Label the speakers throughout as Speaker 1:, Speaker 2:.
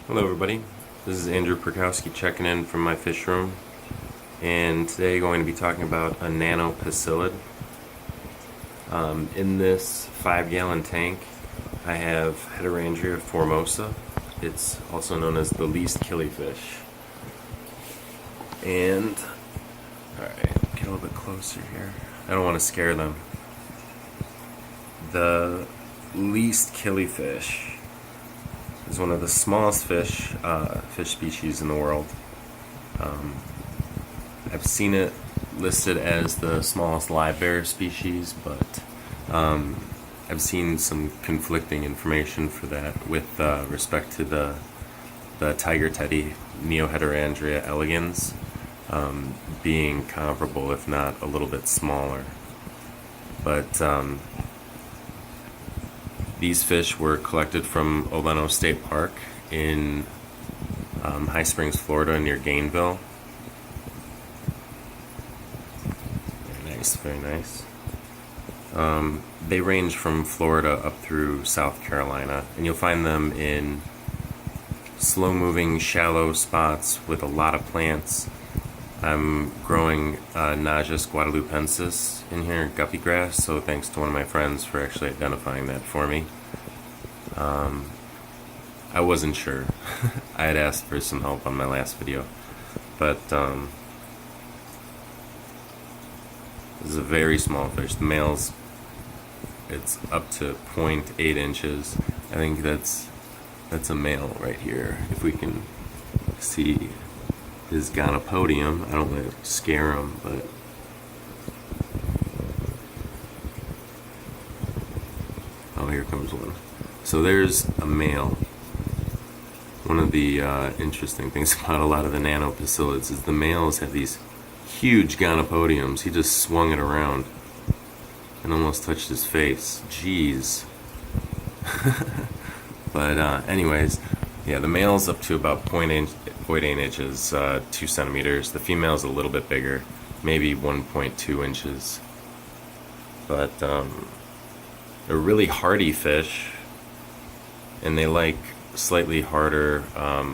Speaker 1: Hello everybody, this is Andrew Perkowski checking in from my fish room, and today going to be talking about a nano-poeciliid. In this 5-gallon tank I have Heterandria formosa. It's also known as the least killifish. And, alright, get a little bit closer here. I don't want to scare them. The least killifish is one of the smallest fish species in the world. I've seen it listed as the smallest livebearer species, but I've seen some conflicting information for that with respect to the tiger teddy Heterandria elegans being comparable, if not a little bit smaller. But these fish were collected from Oleno State Park in High Springs, Florida, near Gainville. Very nice, very nice. They range from Florida up through South Carolina, and you'll find them in slow-moving, shallow spots with a lot of plants. I'm growing Najas guadalupensis in here, guppy grass, so thanks to one of my friends for actually identifying that for me. I wasn't sure. I had asked for some help on my last video, but this is a very small fish. The male's, it's up to 0.8 inches. I think that's a male right here. If we can see his gonopodium. I don't want to scare him, but oh, here comes one. So there's a male. One of the interesting things about a lot of the nano-poeciliids is the males have these huge gonopodiums. He just swung it around and almost touched his face. Jeez. But anyways, yeah, the male's up to about 0.8 inches, 2 centimeters. The female's a little bit bigger, maybe 1.2 inches. But they're really hardy fish, and they like slightly harder, a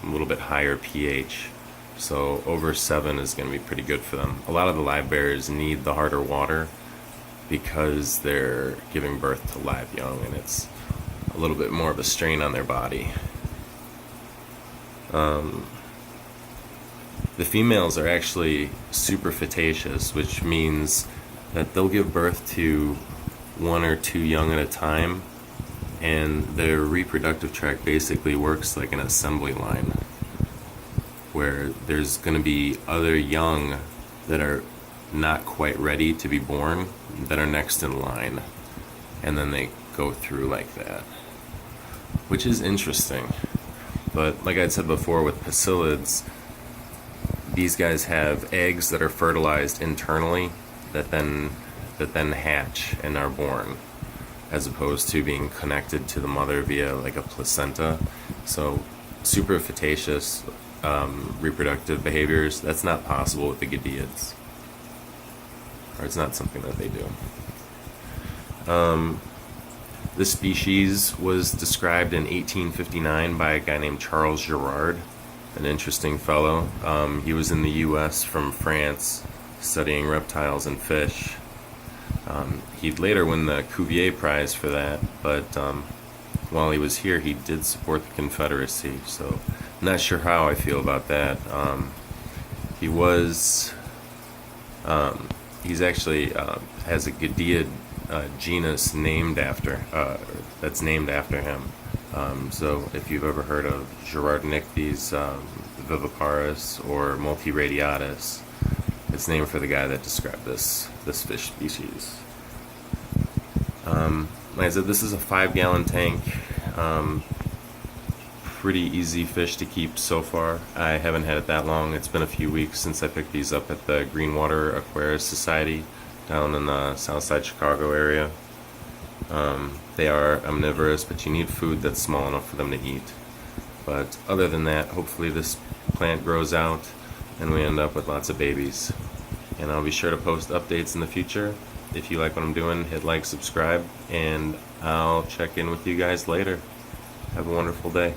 Speaker 1: little bit higher pH. So over 7 is going to be pretty good for them. A lot of the livebearers need the harder water because they're giving birth to live young, and it's a little bit more of a strain on their body. The females are actually superfetaceous, which means that they'll give birth to 1 or 2 young at a time, and their reproductive tract basically works like an assembly line, where there's going to be other young that are not quite ready to be born that are next in line, and then they go through like that, which is interesting. But like I said before, with poeciliids, these guys have eggs that are fertilized internally that then hatch and are born, as opposed to being connected to the mother via like a placenta. So super fetaceous reproductive behaviors, that's not possible with the gadiids, or it's not something that they do. This species was described in 1859 by a guy named Charles Girard, an interesting fellow. He was in the US from France studying reptiles and fish. He'd later win the Cuvier Prize for that, but while he was here he did support the Confederacy, so not sure how I feel about that. He was, he's actually has a gadiid genus named after, that's named after him. So if you've ever heard of Girardnichthyes viviparus or multiradiatus, it's named for the guy that described this fish species. Like I said, this is a 5-gallon tank. Pretty easy fish to keep so far. I haven't had it that long. It's been a few weeks since I picked these up at the Greenwater Aquarius Society down in the Southside Chicago area. They are omnivorous, but you need food that's small enough for them to eat. But other than that, hopefully this plant grows out and we end up with lots of babies. And I'll be sure to post updates in the future. If you like what I'm doing, hit like, subscribe, and I'll check in with you guys later. Have a wonderful day.